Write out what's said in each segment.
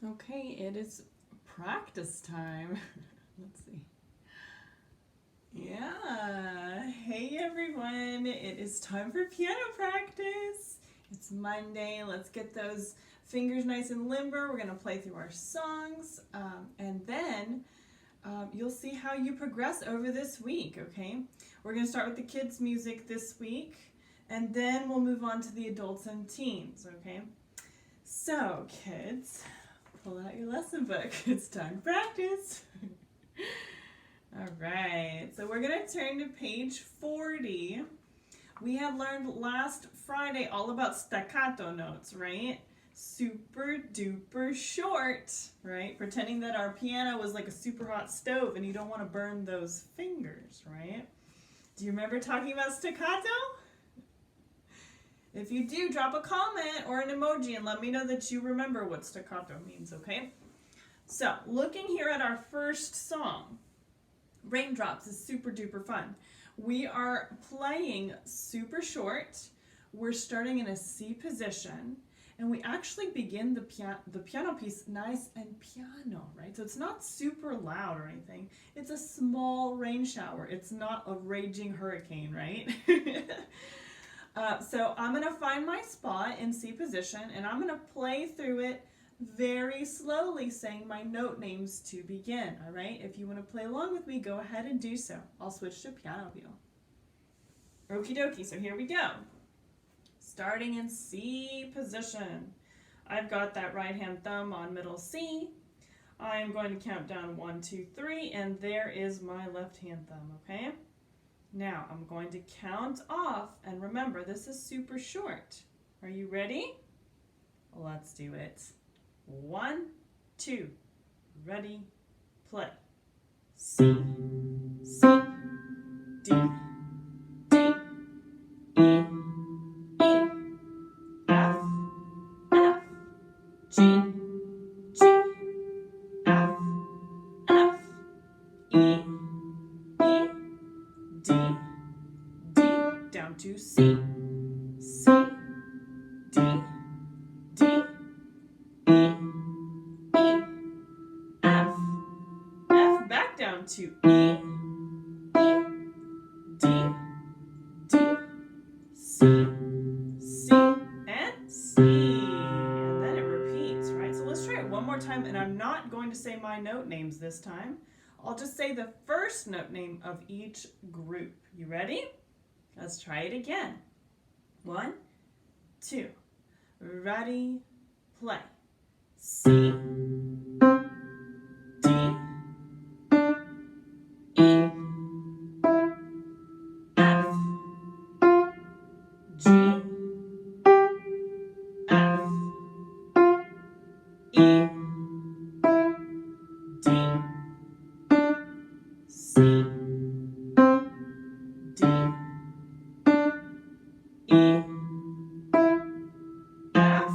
Okay, it is practice time. Let's see. Yeah, hey everyone, it is time for piano practice. It's Monday, let's get those fingers nice and limber. We're going to play through our songs and then you'll see how you progress over this week, okay? We're going to start with the kids' music this week and then we'll move on to the adults and teens, okay? So, kids, pull out your lesson book. It's time to practice. All right, so we're going to turn to page 40. We had learned last Friday all about staccato notes, right? Super duper short, right? Pretending that our piano was like a super hot stove and you don't want to burn those fingers, right? Do you remember talking about staccato? If you do, drop a comment or an emoji and let me know that you remember what staccato means, okay? So, looking here at our first song, Raindrops is super duper fun. We are playing super short. We're starting in a C position, and we actually begin the piano piece nice and piano, right? So it's not super loud or anything. It's a small rain shower. It's not a raging hurricane, right? So I'm going to find my spot in C position, and I'm going to play through it very slowly, saying my note names to begin, all right? If you want to play along with me, go ahead and do so. I'll switch to piano wheel. Okie dokie, so here we go. Starting in C position. I've got that right hand thumb on middle C. I'm going to count down 1, 2, 3, and there is my left hand thumb, okay? Now I'm going to count off, and remember, this is super short. Are you ready? Let's do it. 1, 2, ready, play. C, C, D, D, E, E, F, F, G, G, F, F, E, E, D, D, down to C, C, D, D, E, E, F, F, back down to E, E, D, D, C, C, and C. And then it repeats, right? So let's try it one more time, and I'm not going to say my note names this time. I'll just say the first note name of each group. You ready? Let's try it again. 1, 2, ready, play. C, D, E, F, G, F, E, D, C, D, E, F,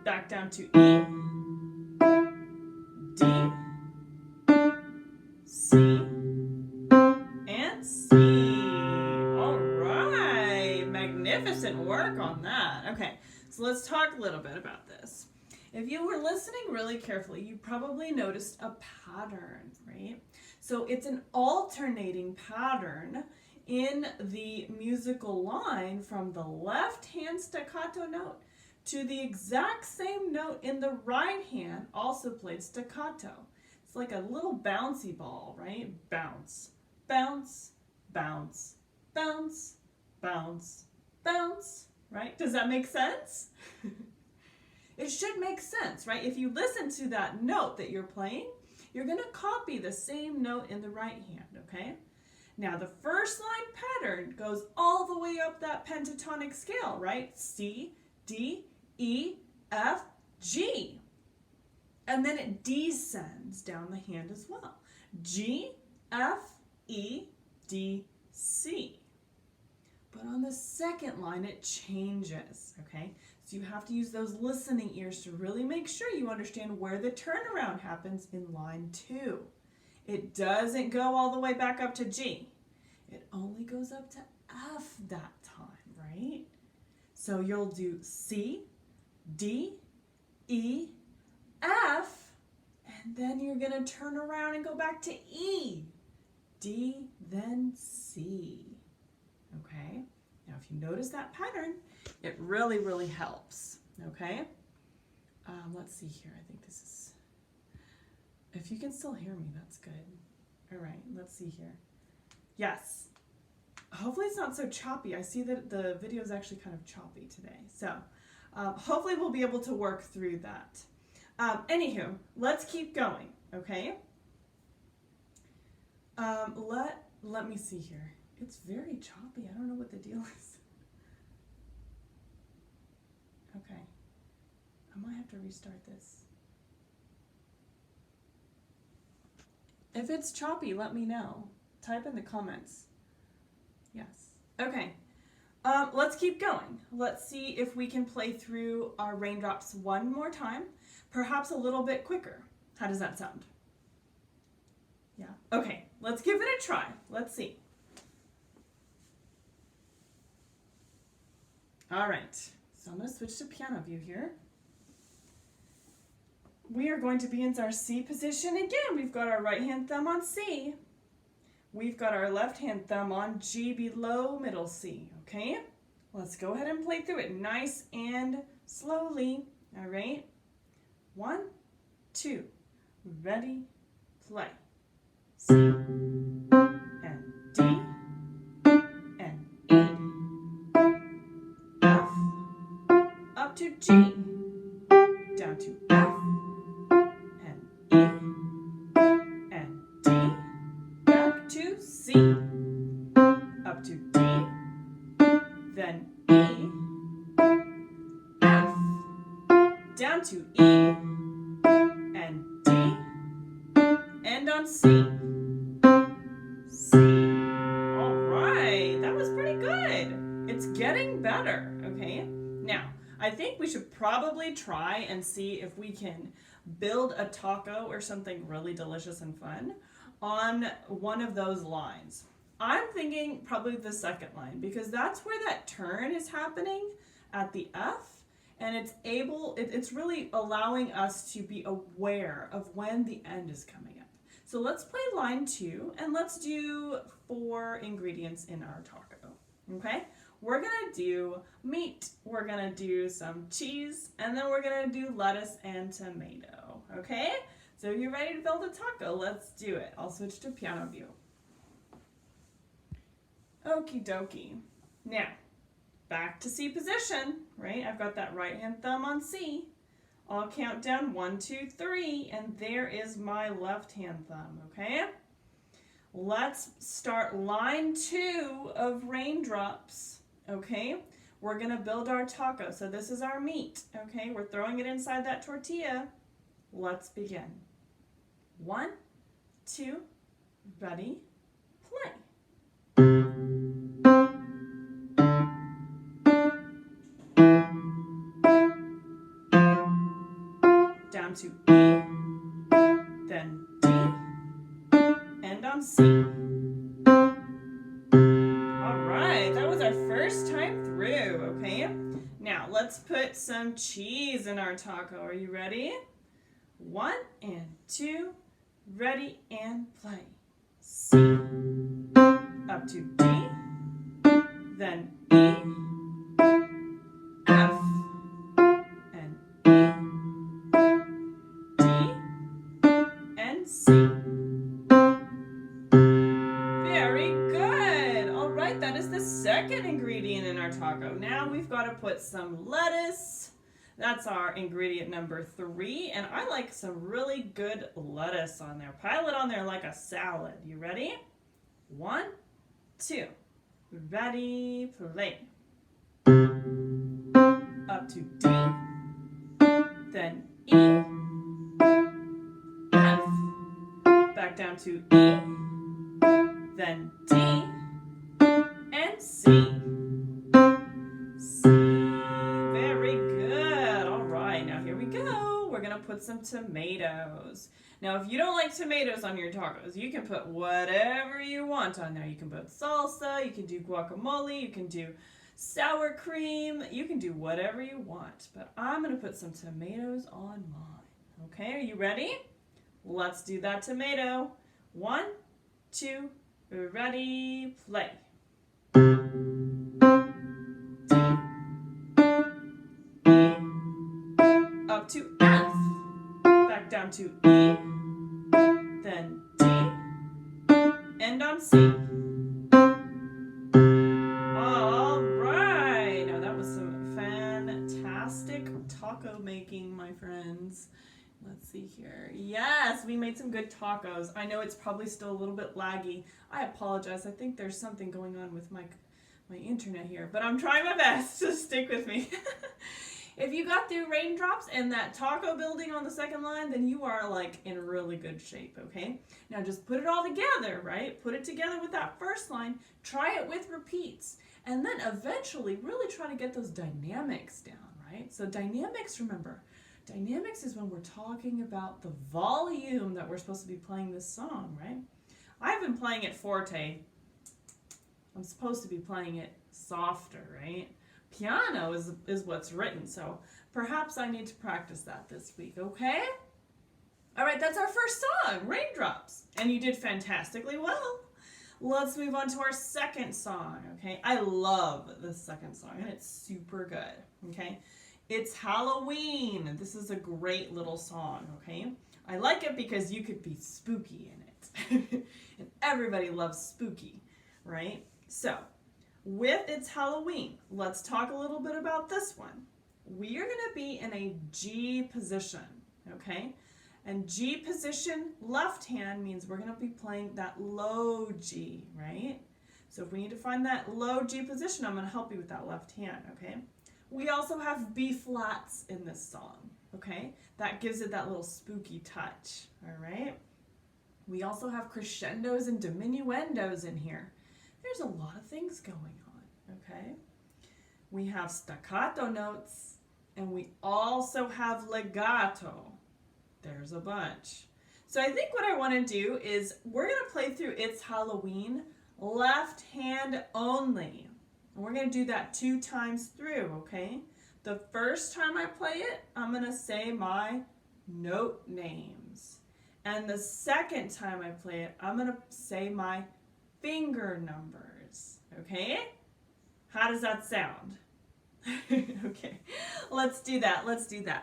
back down to E, D, C, and C. All right, magnificent work on that. Okay, so let's talk a little bit about this. If you were listening really carefully, you probably noticed a pattern, right? So it's an alternating pattern in the musical line from the left hand staccato note to the exact same note in the right hand, also played staccato. It's like a little bouncy ball, right? Bounce, bounce, bounce, bounce, bounce, bounce, right? Does that make sense? It should make sense, right? If you listen to that note that you're playing, you're going to copy the same note in the right hand, okay? Now, the first line pattern goes all the way up that pentatonic scale, right? C, D, E, F, G. And then it descends down the hand as well. G, F, E, D, C. But on the second line, it changes, okay? So you have to use those listening ears to really make sure you understand where the turnaround happens in line 2. It doesn't go all the way back up to G. It only goes up to F that time, right? So you'll do C, D, E, F, and then you're going to turn around and go back to E. D, then C. Okay? Now, if you notice that pattern, it really, really helps. Okay? Let's see here. I think this is, if you can still hear me, that's good. All right, let's see here. Yes. Hopefully it's not so choppy. I see that the video is actually kind of choppy today. So hopefully we'll be able to work through that. Anywho, let's keep going, okay? Let me see here. It's very choppy. I don't know what the deal is. Okay. I might have to restart this. If it's choppy, let me know. Type in the comments. Yes. Okay. Let's keep going. Let's see if we can play through our raindrops one more time, perhaps a little bit quicker. How does that sound? Yeah. Okay, let's give it a try. Let's see. All right, so I'm going to switch to piano view here. We are going to be in our C position again. We've got our right hand thumb on C. We've got our left hand thumb on G below middle C, okay? Let's go ahead and play through it nice and slowly, all right? 1, 2, ready, play. C, and D, and E, F, up to G, down to F, and E, and D, back to C, up to D, then E, F, down to E, and D, and on C. C. All right, that was pretty good. It's getting better, okay? Now, I think we should probably try and see if we can build a taco or something really delicious and fun on one of those lines. I'm thinking probably the second line because that's where that turn is happening at the F, and it's really allowing us to be aware of when the end is coming up. So let's play line 2 and let's do 4 ingredients in our taco, okay? We're gonna do meat, we're gonna do some cheese, and then we're gonna do lettuce and tomato, okay? So you're ready to build a taco, let's do it. I'll switch to piano view. Okie dokie. Now, back to C position, right? I've got that right hand thumb on C. I'll count down 1, 2, 3, and there is my left hand thumb, okay? Let's start line 2 of raindrops, okay? We're gonna build our taco. So this is our meat, okay? We're throwing it inside that tortilla. Let's begin. 1, 2, ready, play. Down to E, then D, and on C. All right, that was our first time through, okay? Now, let's put some cheese in our taco. Are you ready? 1 and 2, ready and play. C, up to D, then E, F, and E, D, and C. Very good. All right, that is the second ingredient in our taco. Now we've got to put some lettuce. That's our ingredient number 3, and I like some really good lettuce on there. Pile it on there like a salad. You ready? 1, 2, ready, play. Up to D, then E, F, back down to E, then D, and C. C. Very good. All right, now here we go. We're gonna put some tomatoes. Now, if you don't like tomatoes on your tacos, you can put whatever you want on there. You can put salsa, you can do guacamole, you can do sour cream, you can do whatever you want. But I'm gonna put some tomatoes on mine. Okay, are you ready? Let's do that tomato. 1, 2, ready, play. D, E, up to F, back down to E, then D, end on C. All right, now that was some fantastic taco making, my friends. Let's see here. Yes, we made some good tacos. I know it's probably still a little bit laggy. I apologize. I think there's something going on with my internet here, but I'm trying my best, so stick with me. If you got through raindrops and that taco building on the second line, then you are like in really good shape, okay? Now just put it all together, right? Put it together with that first line, try it with repeats, and then eventually really try to get those dynamics down, right? So dynamics, remember, dynamics is when we're talking about the volume that we're supposed to be playing this song, right? I've been playing it forte. I'm supposed to be playing it softer, right? Piano is what's written, so perhaps I need to practice that this week, okay? All right, that's our first song, Raindrops, and you did fantastically well. Let's move on to our second song, okay? I love this second song, and it's super good, okay? It's Halloween. This is a great little song, okay? I like it because you could be spooky in it, and everybody loves spooky, right? So, with It's Halloween, let's talk a little bit about this one. We are going to be in a G position, okay? And G position, left hand, means we're going to be playing that low G, right? So if we need to find that low G position, I'm going to help you with that left hand, okay? We also have B flats in this song, okay? That gives it that little spooky touch, all right? We also have crescendos and diminuendos in here. There's a lot of things going on, okay? We have staccato notes, and we also have legato. There's a bunch. So I think what I want to do is we're going to play through It's Halloween left hand only. And we're going to do that 2 times through, okay? The first time I play it, I'm going to say my note names. And the second time I play it, I'm going to say my finger numbers, okay? How does that sound? Okay, let's do that,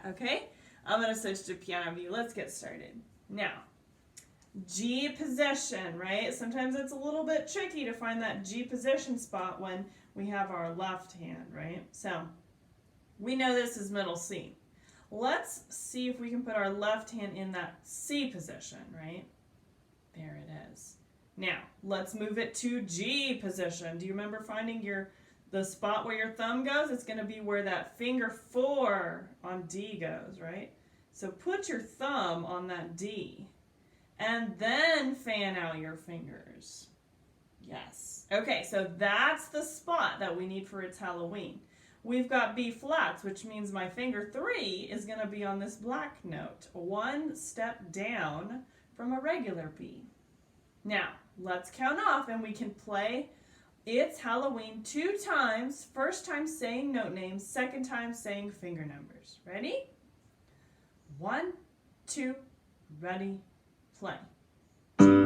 okay? I'm going to switch to piano view. Let's get started. Now, G position, right? Sometimes it's a little bit tricky to find that G position spot when we have our left hand, right? So, we know this is middle C. Let's see if we can put our left hand in that C position, right? There it is. Now, let's move it to G position. Do you remember finding the spot where your thumb goes? It's going to be where that finger 4 on D goes, right? So put your thumb on that D. And then fan out your fingers. Yes. Okay, so that's the spot that we need for It's Halloween. We've got B flats, which means my finger 3 is going to be on this black note, 1 step down from a regular B. Now, let's count off and we can play It's Halloween 2 times. First time saying note names, second time saying finger numbers. Ready? 1, 2, ready, play. G, A,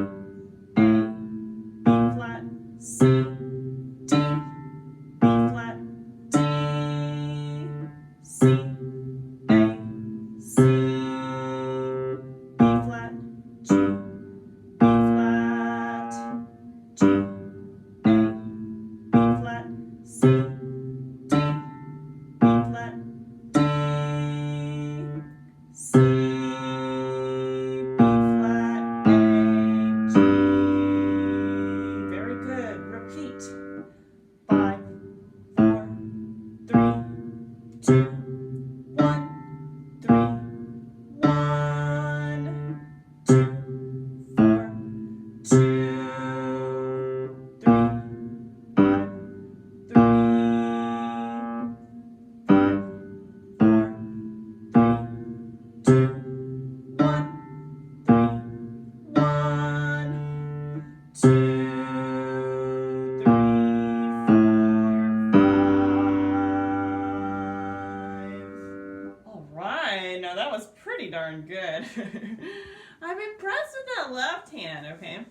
B flat, C, D, B flat, D, C, A, C, B flat, G, B flat, G, A, B flat, C, D, B flat, D, C, B flat, A, G. Very good. Repeat. that was pretty darn good. I'm impressed with that left hand, okay?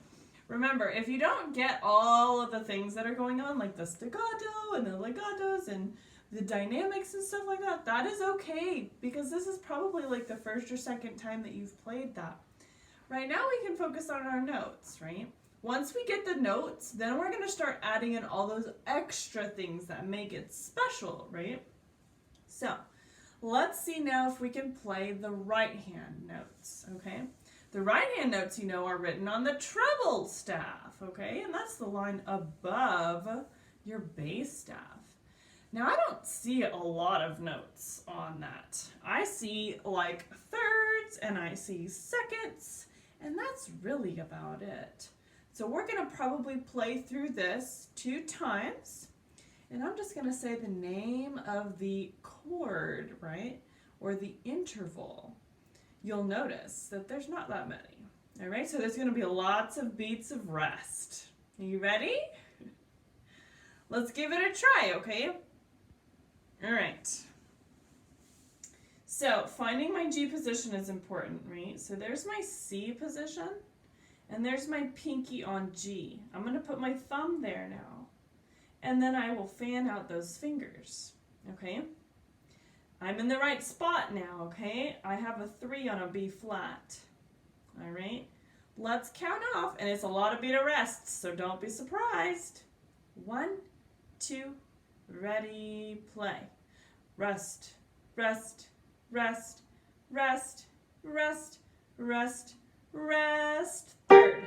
Remember, if you don't get all of the things that are going on, like the staccato and the legatos and the dynamics and stuff like that, that is okay, because this is probably like the first or second time that you've played that. Right now we can focus on our notes, right? Once we get the notes, then we're going to start adding in all those extra things that make it special, right? So, let's see now if we can play the right hand notes, okay? The right hand notes, you know, are written on the treble staff, okay? And that's the line above your bass staff. Now, I don't see a lot of notes on that. I see like thirds and I see seconds, and that's really about it. So we're going to probably play through this 2 times, and I'm just going to say the name of the chord, right, or the interval. You'll notice that there's not that many. All right, so there's going to be lots of beats of rest. Are you ready? Let's give it a try, okay? All right. So finding my G position is important, right? So there's my C position, and there's my pinky on G. I'm going to put my thumb there now, and then I will fan out those fingers, okay? I'm in the right spot now, okay? I have a 3 on a B flat. All right? Let's count off, and it's a lot of beat of rest, so don't be surprised. 1, 2, ready, play. Rest, rest, rest, rest, rest, rest, rest. Third,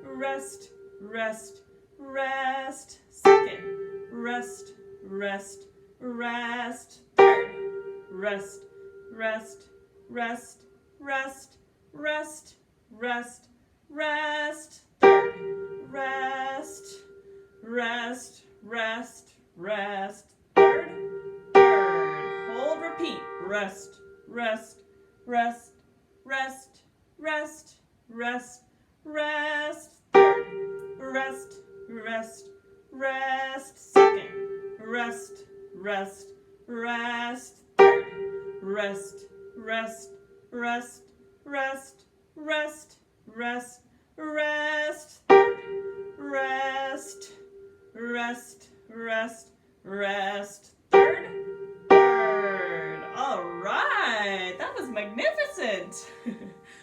rest, rest, rest. Second, rest, rest, rest. Third, rest, rest, rest, rest, rest, rest, rest. Third, rest, rest, rest, rest. Third, hold, repeat. Rest, rest, rest, rest, rest, rest, rest. Third, rest, rest, rest. Second, rest, rest, rest. Rest, rest, rest, rest, rest, rest, rest, rest, rest, rest, rest, third. All right, that was magnificent.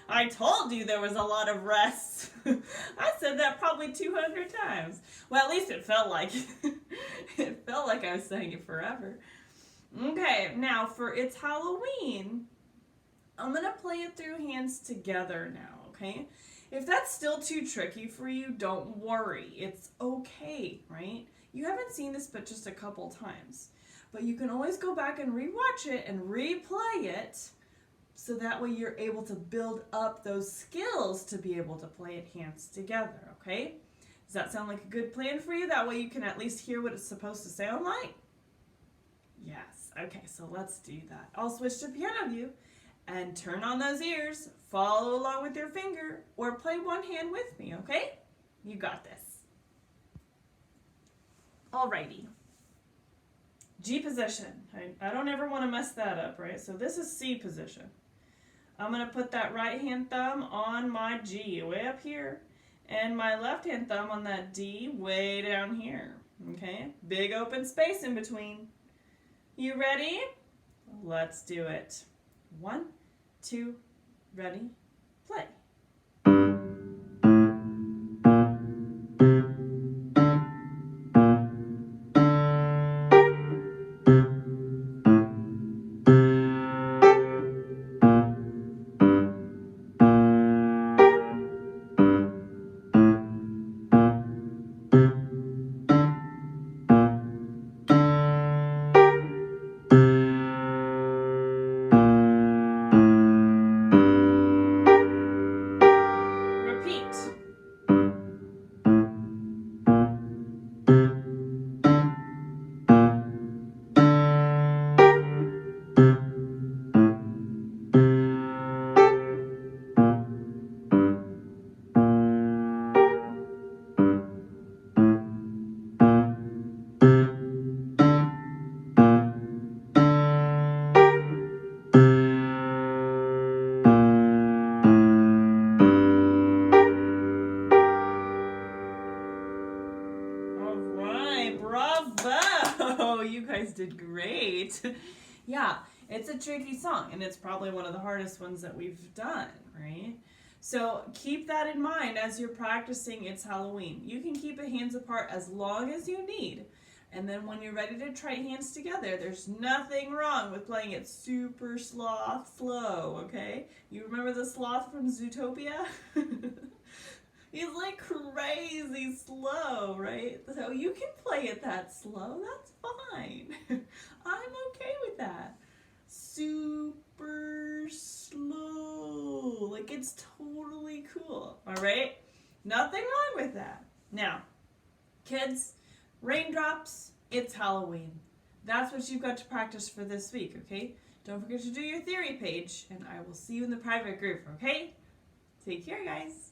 I told you there was a lot of rests. I said that probably 200 times. Well, at least it felt like it felt like I was saying it forever. Okay, now for It's Halloween, I'm going to play it through hands together now, okay? If that's still too tricky for you, don't worry. It's okay, right? You haven't seen this but just a couple times. But you can always go back and rewatch it and replay it, so that way you're able to build up those skills to be able to play it hands together, okay? Does that sound like a good plan for you? That way you can at least hear what it's supposed to sound like? Yes. Okay, so let's do that. I'll switch to piano view and turn on those ears. Follow along with your finger or play one hand with me, okay? You got this. Alrighty. G position. I don't ever want to mess that up, right? So this is C position. I'm going to put that right hand thumb on my G way up here and my left hand thumb on that D way down here, okay? Big open space in between. You ready? Let's do it. 1, 2, ready, play. right? Yeah, it's a tricky song, and it's probably one of the hardest ones that we've done, right? So keep that in mind as you're practicing It's Halloween. You can keep it hands apart as long as you need. And then when you're ready to try hands together, there's nothing wrong with playing it super slow, okay? You remember the sloth from Zootopia? He's like crazy slow, right? So you can play it that slow, that's fine. I'm okay with that. Super slow, like it's totally cool, all right? Nothing wrong with that. Now, kids, raindrops, it's Halloween. That's what you've got to practice for this week, okay? Don't forget to do your theory page, and I will see you in the private group, okay? Take care, guys.